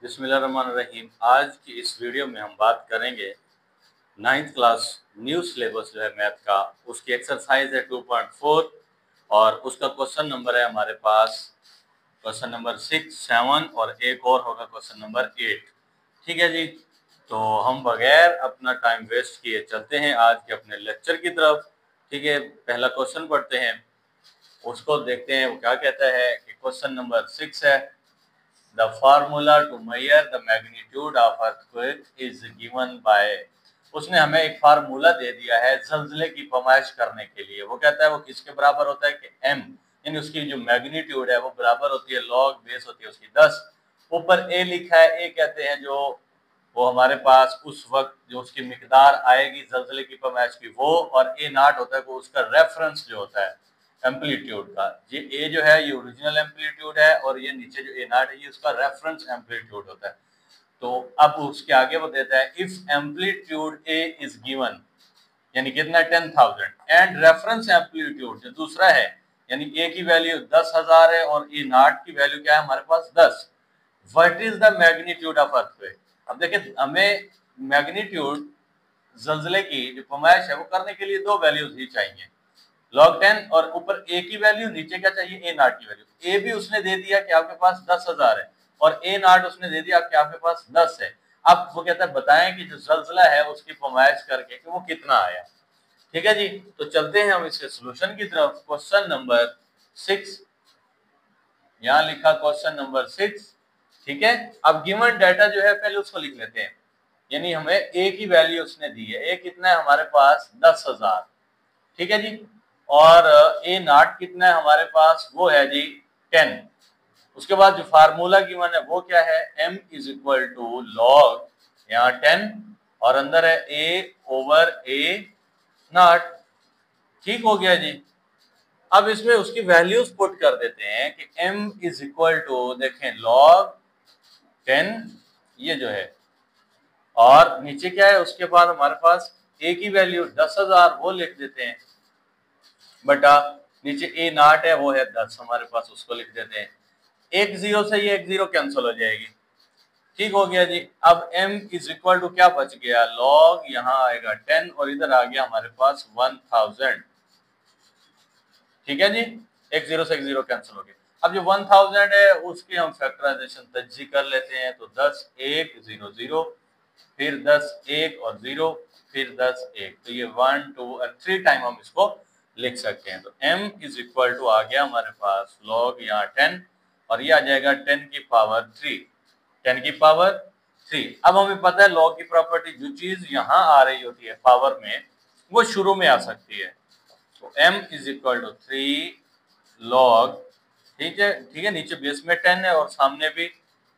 बिस्मिल्लाहिर्रहमानिर्रहीम। आज की इस वीडियो में हम बात करेंगे 9th क्लास न्यू सिलेबस जो है मैथ का, उसकी एक्सरसाइज है 2.4 और उसका क्वेश्चन नंबर है हमारे पास क्वेश्चन नंबर 6, 7 और एक और होगा क्वेश्चन नंबर 8। ठीक है जी, तो हम बगैर अपना टाइम वेस्ट किए चलते हैं आज के अपने लेक्चर की तरफ। ठीक है, पहला क्वेश्चन पढ़ते हैं, उसको देखते हैं वो क्या कहता है कि क्वेश्चन नंबर 6 है, The formula to measure the magnitude of earthquake is given by। उसने हमें एक फार्मूला दे दिया है ज़लज़ले की पैमाइश करने के लिए। वो कहता है वो किसके बराबर होता है कि m, यानी उसकी जो मैग्नीट्यूड है वो बराबर होती है लॉग बेस होती है उसकी 10। ऊपर a लिखा है, a कहते हैं जो वो हमारे पास उस वक्त जो उसकी मिकदार आएगी ज़लज़ले की पैमाइश की वो, और a नॉट होता है वो उसका रेफरेंस जो होता है एम्पलीट्यूड का। ये ए जो है ये ओरिजिनल एम्पलीट्यूड है और ये नीचे जो ए नॉट है ये उसका रेफरेंस एम्पलीट्यूड होता है। तो अब उसके आगे वो देता है if amplitude A is given, यानी कितना 10,000, एंड रेफरेंस एम्पलीट्यूड जो दूसरा है यानी ए की वैल्यू 10,000 है और ए नॉट की वैल्यू क्या है हमारे पास 10। What is the magnitude of earthquake. अब देखिए हमें मैग्नीट्यूड ज़लज़ले की जो पैमाइश है वो करने के लिए दो वैल्यूज ही चाहिए, log 10 और ऊपर ए की वैल्यू, नीचे क्या चाहिए ए नॉट की वैल्यू। ए भी उसने दे दिया कि आपके पास 10,000 है और ए नॉट उसने दे दिया कि आपके पास 10 है। अब वो कहता है बताएं कि जो ज़लज़ला है उसकी पैमाइश करके कि वो कितना आया। ठीक है जी, तो चलते हैं हम इसके सॉल्यूशन की तरफ। क्वेश्चन नंबर 6, यहाँ लिखा क्वेश्चन नंबर 6। ठीक है, अब गिवन डाटा जो है पहले उसको लिख लेते हैं, यानी हमें ए की वैल्यू उसने दी है, ए कितना है हमारे पास 10,000। ठीक है जी, और ए नॉट कितना है हमारे पास वो है जी 10। उसके बाद जो फार्मूला गिवन है वो क्या है, m is equal to log यहाँ 10 और अंदर है a ओवर a नॉट। ठीक हो गया जी। अब इसमें उसकी वैल्यूज पुट कर देते हैं कि m इज इक्वल टू देखें लॉग 10 ये जो है, और नीचे क्या है उसके बाद हमारे पास a की वैल्यू 10,000 वो लिख देते हैं बटा नीचे ए नॉट है वो है 10 हमारे पास, उसको लिख देते हैं। एक जीरो से ये एक जीरो कैंसिल हो जाएगी। ठीक हो गया जी। अब m इज इक्वल टू क्या बच गया, लॉग यहाँ आएगा 10 और इधर आ गया हमारे पास 1000। ठीक है जी, एक जीरो से एक जीरो कैंसिल हो गया। अब जो 1000 है उसकी हम फैक्टराइजेशन तज्जी कर लेते हैं, तो 10 1 0 0 फिर 10 1 और 0 फिर 10 1, तो ये 1 2 और 3 टाइम हम इसको लिख सकते हैं। तो m इज इक्वल टू आ गया हमारे पास लॉग यहाँ 10 और ये आ जाएगा 10 की पावर 3, 10 की पावर 3। अब हमें पता है लॉग की प्रॉपर्टी, जो चीज यहाँ आ रही होती है पावर में वो शुरू में आ सकती है। तो m is equal to 3 log, ठीक है, नीचे बेस में 10 है और सामने भी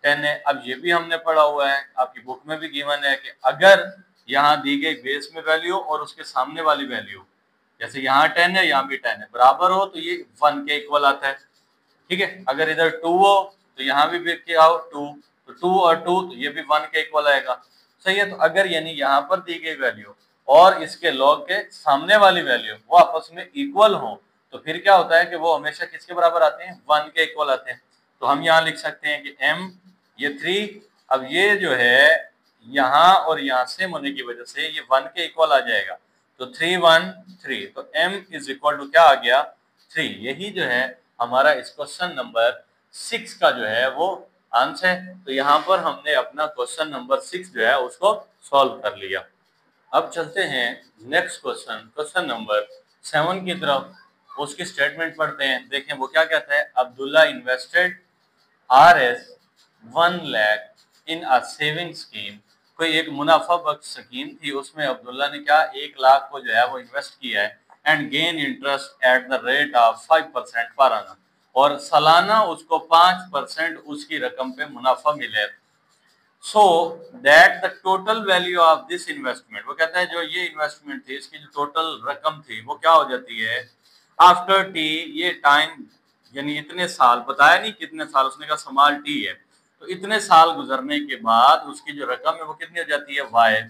10 है। अब ये भी हमने पढ़ा हुआ है, आपकी बुक में भी गिवन है कि अगर यहाँ दी गई बेस में वैल्यू और उसके सामने वाली वैल्यू, जैसे यहाँ 10 है यहाँ भी 10 है, बराबर हो तो ये 1 के इक्वल आता है। ठीक है, अगर इधर 2 हो तो यहाँ भी क्या हो 2, तो 2 और 2 तो ये भी 1 के इक्वल आएगा। सही है, तो अगर यानी यहाँ पर दी गई वैल्यू और इसके लॉग के सामने वाली वैल्यू वो आपस में इक्वल हो तो फिर क्या होता है कि वो हमेशा किसके बराबर आते हैं, 1 के इक्वल आते हैं। तो हम यहाँ लिख सकते हैं कि m ये 3, अब ये जो है यहाँ और यहाँ सेम होने की वजह से ये 1 के इक्वल आ जाएगा, तो 3 1 3, तो m इज इक्वल टू क्या आ गया 3। यही जो है हमारा इस क्वेश्चन नंबर 6 का जो है वो आंसर है। तो यहाँ पर हमने अपना क्वेश्चन नंबर 6 जो है उसको सॉल्व कर लिया। अब चलते हैं नेक्स्ट क्वेश्चन, क्वेश्चन नंबर 7 की तरफ। उसकी स्टेटमेंट पढ़ते हैं, देखें वो क्या कहता है। Abdullah invested Rs 1 lakh in a saving scheme. कोई एक मुनाफा बख्श स्कीम थी, उसमें अब्दुल्ला ने क्या 1 लाख को जो है वो इन्वेस्ट किया है, and gain interest at the rate of 5% पर annum, और सालाना उसको 5% उसकी रकम पे मुनाफा मिले। So that the total value of this investment, वो कहता है जो ये इन्वेस्टमेंट थी इसकी जो टोटल रकम थी वो क्या हो जाती है आफ्टर टी, ये टाइम यानी इतने साल, बताया नहीं कितने साल, उसने कहा समाल टी है, तो इतने साल गुजरने के बाद उसकी जो रकम है वो कितनी हो जाती है वाई।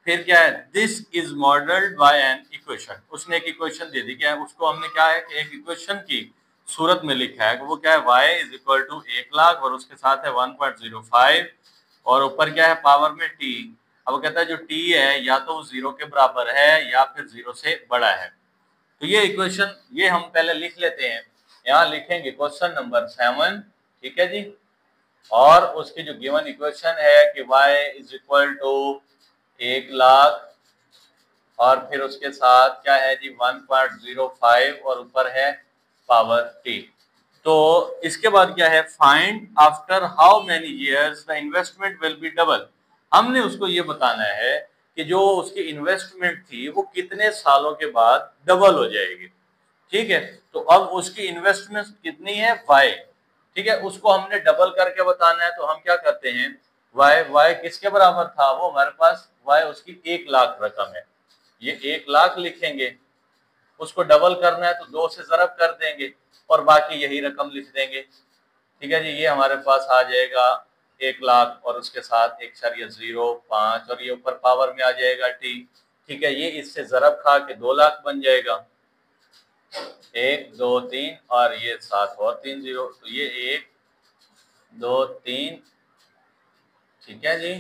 फिर क्या है, this is modelled by an equation, उसने एक इक्वेशन दे दी, क्या है उसको हमने क्या है कि एक इक्वेशन की सूरत में लिखा है वो क्या है, y इज इक्वल टू 1,00,000 और उसके साथ है 1.05 और ऊपर क्या है पावर में t। अब वो कहता है जो t है या तो वो 0 के बराबर है या फिर 0 से बड़ा है। तो ये इक्वेशन ये हम पहले लिख लेते हैं, यहाँ लिखेंगे क्वेश्चन नंबर 7, ठीक है जी। और उसकी जो गिवन इक्वेशन है कि y इज इक्वल टू 1,00,000 और फिर उसके साथ क्या है जी 1.05 और ऊपर है पावर t। तो इसके बाद क्या है, find after how many years the investment will be double. हमने उसको ये बताना है कि जो उसकी इन्वेस्टमेंट थी वो कितने सालों के बाद डबल हो जाएगी, ठीक है। तो अब उसकी इन्वेस्टमेंट कितनी है y, ठीक है, उसको हमने डबल करके बताना है। तो हम क्या करते हैं, y किसके बराबर था, वो हमारे पास y उसकी 1,00,000 रकम है, ये 1,00,000 लिखेंगे। उसको डबल करना है तो 2 से ज़रब कर देंगे और बाकी यही रकम लिख देंगे, ठीक है जी। ये हमारे पास आ जाएगा 1,00,000 और उसके साथ 1.05 और ये ऊपर पावर में आ जाएगा t, ठीक है। ये इससे ज़रब खा के 2,00,000 बन जाएगा, 1 2 3 और ये साथ और 3 0, तो ये 1 2 3, ठीक है जी।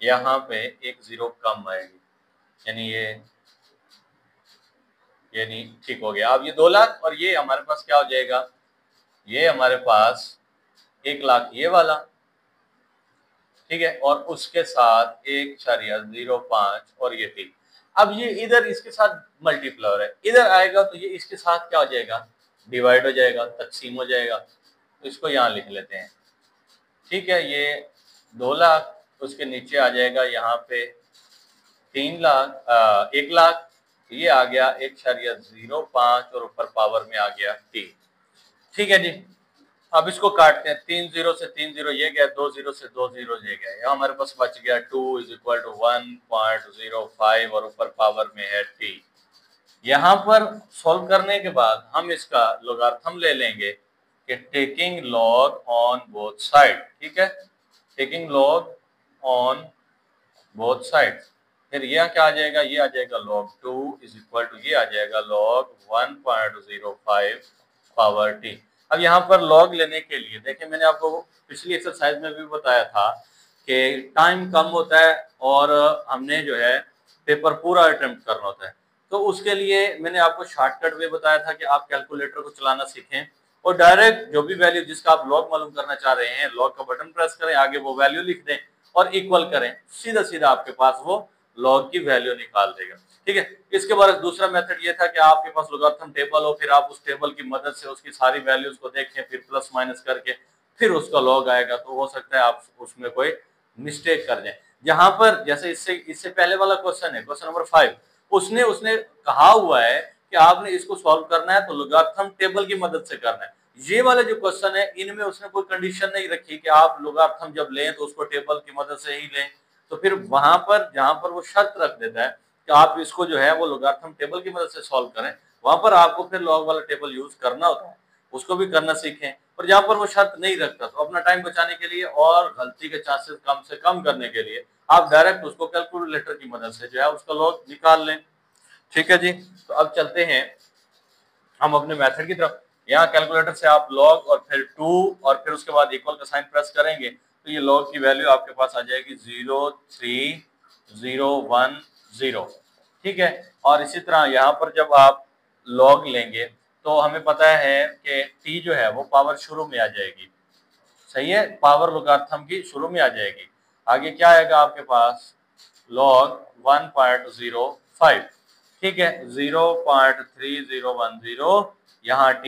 यहाँ पे एक 0 कम आएगी, यानी ठीक हो गया। अब ये 2,00,000 और ये हमारे पास क्या हो जाएगा, ये हमारे पास 1,00,000 ये वाला, ठीक है, और उसके साथ 1.05 और ये 3। अब ये इधर इसके साथ मल्टीप्लायर है, इधर आएगा तो ये इसके साथ क्या हो जाएगा, डिवाइड हो जाएगा, तकसीम हो जाएगा। तो इसको यहाँ लिख लेते हैं, ठीक है। ये 2,00,000 उसके नीचे आ जाएगा यहाँ पे 1,00,000, ये आ गया 1.05 और ऊपर पावर में आ गया t, ठीक है जी। अब इसको काटते हैं, 3 0 से 3 0 ये गया, 2 0 से 2 0 ये गया, यहाँ हमारे पास बच गया 2 इज इक्वल टू 1.05 और ऊपर पावर में है t। यहाँ पर सॉल्व करने के बाद हम इसका लोगारिथम ले लेंगे कि taking log on both side, ठीक है, taking log on both sides. फिर यह क्या आ जाएगा, ये आ जाएगा log 2 इज इक्वल टू ये आ जाएगा log 1.05 पावर t। अब यहाँ पर log लेने के लिए देखिए, मैंने आपको पिछली एक्सरसाइज में भी बताया था कि टाइम कम होता है और हमने जो है पेपर पूरा अटेम्प्ट करना होता है। तो उसके लिए मैंने आपको शॉर्टकट वे बताया था कि आप कैलकुलेटर को चलाना सीखें और डायरेक्ट जो भी वैल्यू जिसका आप लॉग मालूम करना चाह रहे हैं, लॉग का बटन प्रेस करें, आगे वो वैल्यू लिख दें और इक्वल करें, सीधा सीधा आपके पास वो लॉग की वैल्यू निकाल देगा, ठीक है। इसके बाद दूसरा मेथड ये था कि आपके पास लोगारिथम टेबल हो, फिर आप उस टेबल की मदद से उसकी सारी वैल्यूज को देखें, फिर प्लस माइनस करके फिर उसका लॉग आएगा। तो हो सकता है आप उसमें कोई मिस्टेक कर दें। जहां पर जैसे इससे पहले वाला क्वेश्चन है, क्वेश्चन नंबर 5, उसने उसने कहा हुआ है कि आपने इसको सॉल्व करना है तो लोगारिथम टेबल की मदद से करना है। ये वाले जो क्वेश्चन है इनमें उसने कोई कंडीशन नहीं रखी कि आप लोगारिथम जब लें तो उसको टेबल की मदद से ही लें। तो फिर वहां पर जहां पर वो शर्त रख देता है कि आप इसको जो है वो लोगारिथम टेबल की मदद से सॉल्व करें, वहां पर आपको फिर लॉग वाला टेबल यूज करना होता है, उसको भी करना सीखें। और जहां पर वो शर्त नहीं रखता तो अपना टाइम बचाने के लिए और गलती के चांसेस कम से कम करने के लिए आप डायरेक्ट उसको कैलकुलेटर की मदद से जो है उसका लॉग निकाल लें, ठीक है जी। तो अब चलते हैं हम अपने मेथड की तरफ। यहाँ कैलकुलेटर से आप लॉग और फिर 2 और फिर उसके बाद इक्वल का साइन प्रेस करेंगे तो ये लॉग की वैल्यू आपके पास आ जाएगी 03010, ठीक है। और इसी तरह यहाँ पर जब आप लॉग लेंगे तो हमें पता है कि टी जो है वो पावर शुरू में आ जाएगी, सही है, पावर लोगारिथम की शुरू में आ जाएगी। आगे क्या आएगा आपके पास, log 1.05, ठीक है, 0.3010 यहाँ t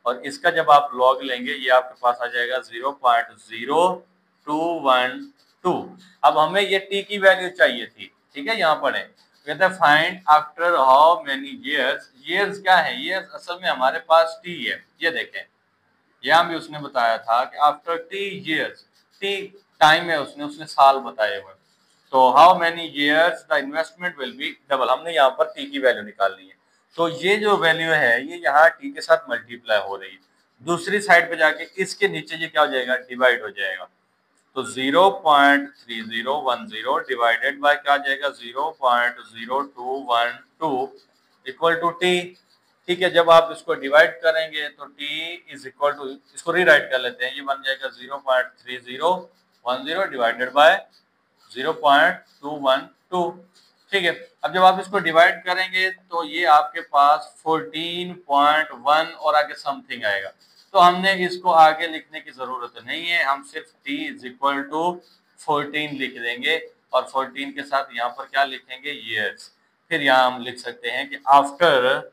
और इसका जब आप लॉग लेंगे ये आपके पास आ जाएगा 0.0212। अब हमें ये t की वैल्यू चाहिए थी, ठीक है। यहाँ पर है कहते हैं find after how many years, years क्या है, ये असल में हमारे पास t है, ये देखें यहाँ भी उसने बताया था कि after T years, T time है, उसने साल बताए हुए। तो how many years the investment will be double, हमने यहाँ पर टी की वैल्यू निकालनी है। तो ये जो वैल्यू है ये यहाँ टी के साथ मल्टीप्लाई हो रही है, दूसरी साइड पे जाके इसके नीचे ये क्या हो जाएगा, डिवाइड हो जाएगा। तो 0.3010 डिवाइडेड बाय क्या आ जाएगा 0.0212 इक्वल टू टी, ठीक है, जब आप इसको डिवाइड करेंगे तो t इज इक्वल टू, इसको रीराइट कर लेते हैं, ये बन जाएगा 0.3010 डिवाइडेड बाय 0.212। ठीक है, अब जब आप इसको डिवाइड करेंगे तो ये आपके पास 14.1 और आगे समथिंग आएगा। तो हमने इसको आगे लिखने की जरूरत नहीं है, हम सिर्फ t इज इक्वल टू 14 लिख देंगे और 14 के साथ यहाँ पर क्या लिखेंगे, ईयर्स। फिर यहाँ हम लिख सकते हैं कि आफ्टर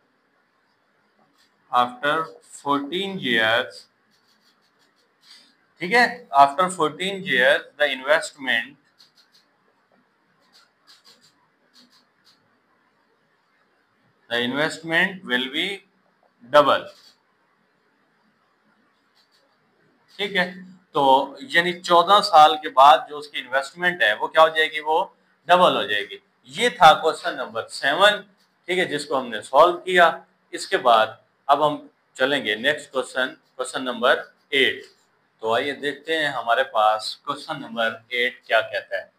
14 years, ठीक है, after 14 years the investment will be double. ठीक है, तो यानी 14 साल के बाद जो उसकी इन्वेस्टमेंट है वो क्या हो जाएगी, वो डबल हो जाएगी। ये था क्वेश्चन नंबर 7, ठीक है, जिसको हमने सॉल्व किया। इसके बाद अब हम चलेंगे नेक्स्ट क्वेश्चन, क्वेश्चन नंबर 8। तो आइए देखते हैं हमारे पास क्वेश्चन नंबर 8 क्या कहता है।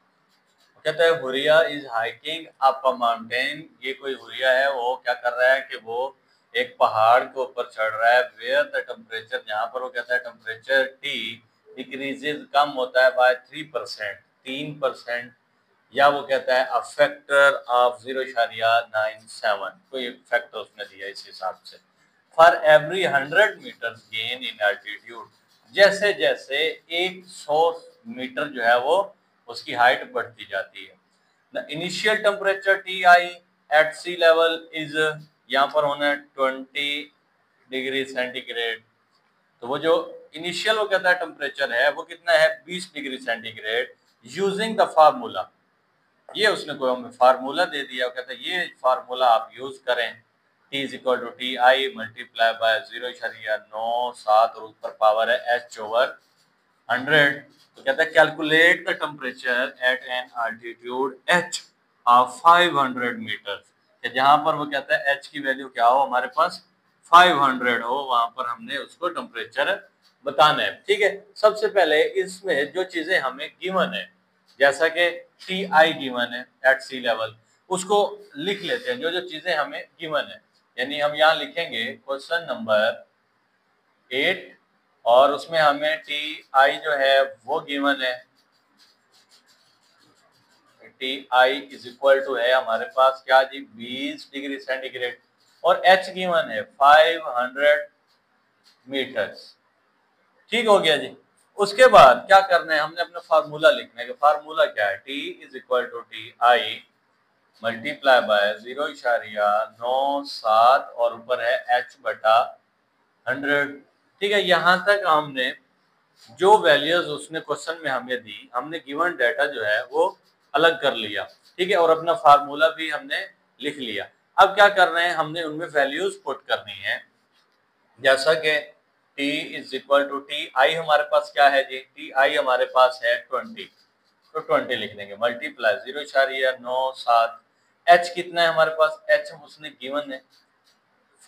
कहता है Huriya is hiking up a mountain. ये कोई हुरिया है, वो क्या कर रहा है कि वो एक पहाड़ के ऊपर चढ़ रहा है। वेयर द टेम्परेचर, जहाँ पर वो कहता है टेम्परेचर टी डिक्रीजेज, कम होता है बाय 3%, 3%, या वो कहता है अ फैक्टर ऑफ 0.97, कोई फैक्टर उसने दिया इस हिसाब से। For every 100 metres gain in altitude, जैसे जैसे 100 मीटर जो है वो उसकी हाइट बढ़ती जाती है। The initial temperature T I at sea level is, यहाँ पर होना है 20 डिग्री सेंटीग्रेड। तो वो जो इनिशियल वो कहता है टेम्परेचर है वो कितना है, 20 degree centigrade. Using the formula, ये उसने कोई हमें फार्मूला दे दिया, वो कहता है ये फार्मूला आप यूज करें, T is equal to T I multiply by 0.97 और ऊपर पावर है h ओवर 100। तो कहता है calculate the temperature at an altitude h of 500 metre. जहां पर वो कहता है h की वैल्यू क्या हो, हमारे पास 500 हो, वहां पर हमने उसको टेम्परेचर बताना है। ठीक है, सबसे पहले इसमें जो चीजें हमें गिवन है, जैसा कि टी आई गिवन है एट सी लेवल, उसको लिख लेते हैं जो जो चीजें हमें गिवन है। यानी हम यहाँ लिखेंगे क्वेश्चन नंबर 8 और उसमें हमें टी आई जो है वो गिवन है, T I is equal to है हमारे पास क्या जी, 20 डिग्री सेंटीग्रेड, और एच गिवन है 500 मीटर्स। ठीक हो गया जी। उसके बाद क्या करना है, हमने अपना फार्मूला लिखना है। फार्मूला क्या है, T is equal to T I multiply by 0.97 और ऊपर है h बटा 100। ठीक है, यहाँ तक हमने जो वैल्यूज उसने क्वेश्चन में हमें दी, हमने गिवन डाटा जो है वो अलग कर लिया। ठीक है, और अपना फार्मूला भी हमने लिख लिया। अब क्या करना है, हमने उनमें वैल्यूज पुट करनी है, जैसा कि t is equal to T I हमारे पास क्या है जी, टी आई हमारे पास है 20, तो 20 लिख देंगे मल्टीप्लाई 0.97, h कितना है हमारे पास, h उसने गिवन है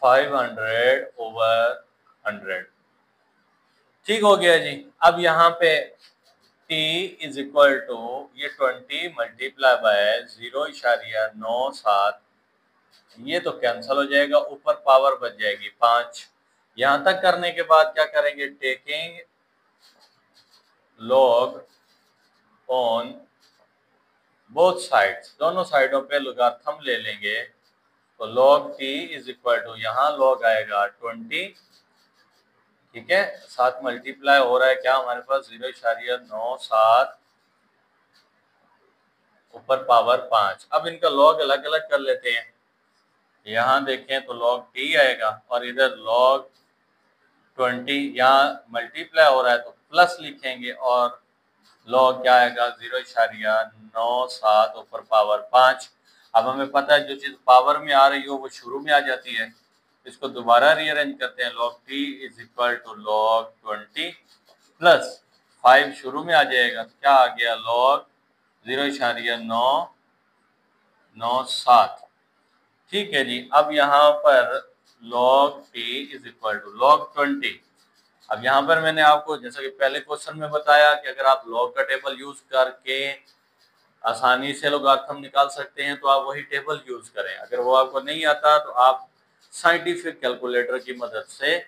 500 ओवर 100। ठीक हो गया जी। अब यहाँ पे t इज इक्वल टू ये 20 मल्टीप्लाई बाय 0.97, ये तो कैंसल हो जाएगा, ऊपर पावर बच जाएगी 5। यहाँ तक करने के बाद क्या करेंगे, taking log on both sides, दोनों साइडों पे लोगारिथम ले लेंगे। तो log t is equal to, यहाँ log आएगा 20, ठीक है, साथ मल्टीप्लाई हो रहा है क्या हमारे पास 0.97 ऊपर पावर 5। अब इनका log अलग अलग कर लेते हैं। यहाँ देखें तो log t आएगा और इधर log 20, यहाँ मल्टीप्लाई हो रहा है तो प्लस लिखेंगे और log क्या आएगा 0.97 ऊपर पावर 5। अब हमें पता है जो चीज पावर में आ रही हो वो शुरू में आ जाती है, इसको दोबारा रीअरेंज करते हैं। log t is equal to log 20 plus 5 शुरू में आ जाएगा, तो क्या आ गया log 0.997। ठीक है जी। अब यहाँ पर log t is equal to log 20। अब यहाँ पर मैंने आपको जैसा कि पहले क्वेश्चन में बताया कि अगर आप log का टेबल यूज करके आसानी से लोगारिथम निकाल सकते हैं तो आप वही टेबल यूज करें। अगर वो आपको नहीं आता तो आप साइंटिफिक कैलकुलेटर की मदद से।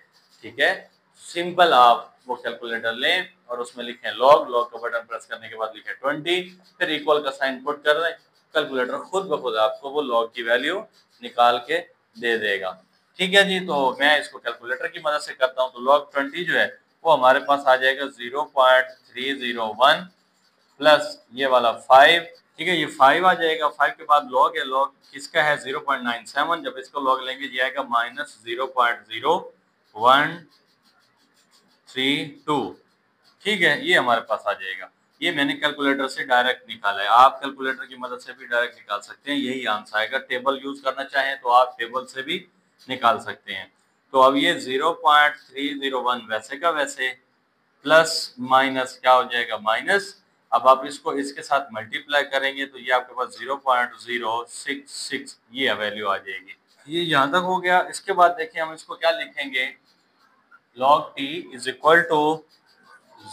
ठीक है, सिंपल आप वो कैलकुलेटर लें और उसमें लिखें लॉग, लॉग का बटन प्रेस करने के बाद लिखें 20, फिर इक्वल का साइन पुट कर दें, कैलकुलेटर खुद ब खुद आपको वो लॉग की वैल्यू निकाल के दे देगा। ठीक है जी, तो मैं इसको कैलकुलेटर की मदद से करता हूँ। तो log 20 जो है वो हमारे पास आ जाएगा 0.301 प्लस ये वाला 5। ठीक है, ये 5 आ जाएगा। 5 के बाद log है, log किसका है 0.97, जब इसको log लेंगे ये आएगा माइनस 0.0132। ठीक है, ये हमारे पास आ जाएगा। ये मैंने कैलकुलेटर से डायरेक्ट निकाला है, आप कैलकुलेटर की मदद से भी डायरेक्ट निकाल सकते हैं, यही आंसर आएगा। टेबल यूज करना चाहें तो आप टेबल से भी निकाल सकते हैं। तो अब ये 0.301 वैसे का वैसे प्लस माइनस क्या हो जाएगा माइनस। अब आप इसको इसके साथ मल्टीप्लाई करेंगे तो ये आपके पास 0.066 ये वैल्यू आ जाएगी। ये यहाँ तक हो गया। इसके बाद देखिए हम इसको क्या लिखेंगे, log t is equal to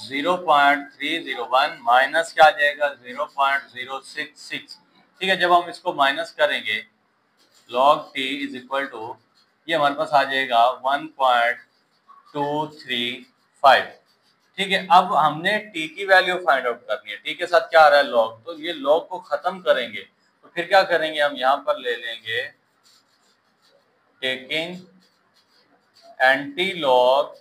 0.301 minus क्या आ जाएगा 0.066। ठीक है, जब हम इसको माइनस करेंगे log t is equal to ये हमारे पास आ जाएगा 1.235। ठीक है, अब हमने t की वैल्यू फाइंड आउट करनी है। t के साथ क्या आ रहा है log, तो ये log को खत्म करेंगे तो फिर क्या करेंगे, हम यहाँ पर ले लेंगे taking anti log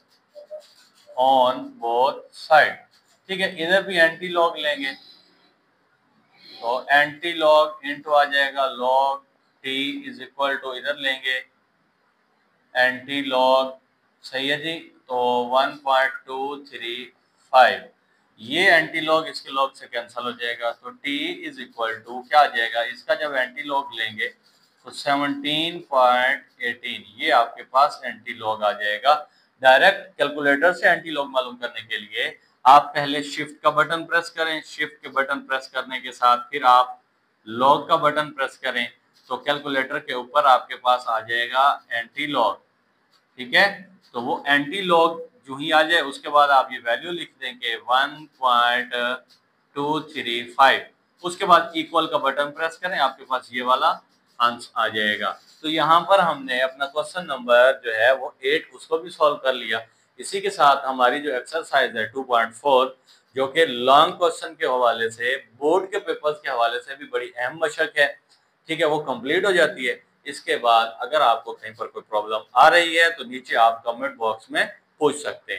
on both side. ठीक है, इधर भी एंटी लॉग लेंगे तो एंटी लॉग इंटू आ जाएगा log t is equal to इधर लेंगे एंटी लॉग, सही है जी, तो 1.235। ये एंटी लॉग इसके लॉग से कैंसिल हो जाएगा तो t इज इक्वल टू क्या आ जाएगा, इसका जब एंटी लॉग लेंगे तो 17.18 ये आपके पास एंटी लॉग आ जाएगा। डायरेक्ट कैलकुलेटर से एंटी लॉग मालूम करने के लिए आप पहले शिफ्ट का बटन प्रेस करें, शिफ्ट के बटन प्रेस करने के साथ फिर आप लॉग का बटन प्रेस करें तो कैलकुलेटर के ऊपर आपके पास आ जाएगा एंटी लॉग। ठीक है, तो वो एंटी लॉग जो ही आ जाए उसके बाद आप ये वैल्यू लिख देंगे 1.235, उसके बाद इक्वल का बटन प्रेस करें, आपके पास ये वाला आंसर आ जाएगा। तो यहाँ पर हमने अपना क्वेश्चन नंबर जो है वो 8 उसको भी सॉल्व कर लिया। इसी के साथ हमारी जो एक्सरसाइज है 2.4 जो कि लॉन्ग क्वेश्चन के हवाले से, बोर्ड के पेपर्स के हवाले से भी बड़ी अहम मशक है, ठीक है, वो कंप्लीट हो जाती है। इसके बाद अगर आपको कहीं पर कोई प्रॉब्लम आ रही है तो नीचे आप कमेंट बॉक्स में पूछ सकते हैं।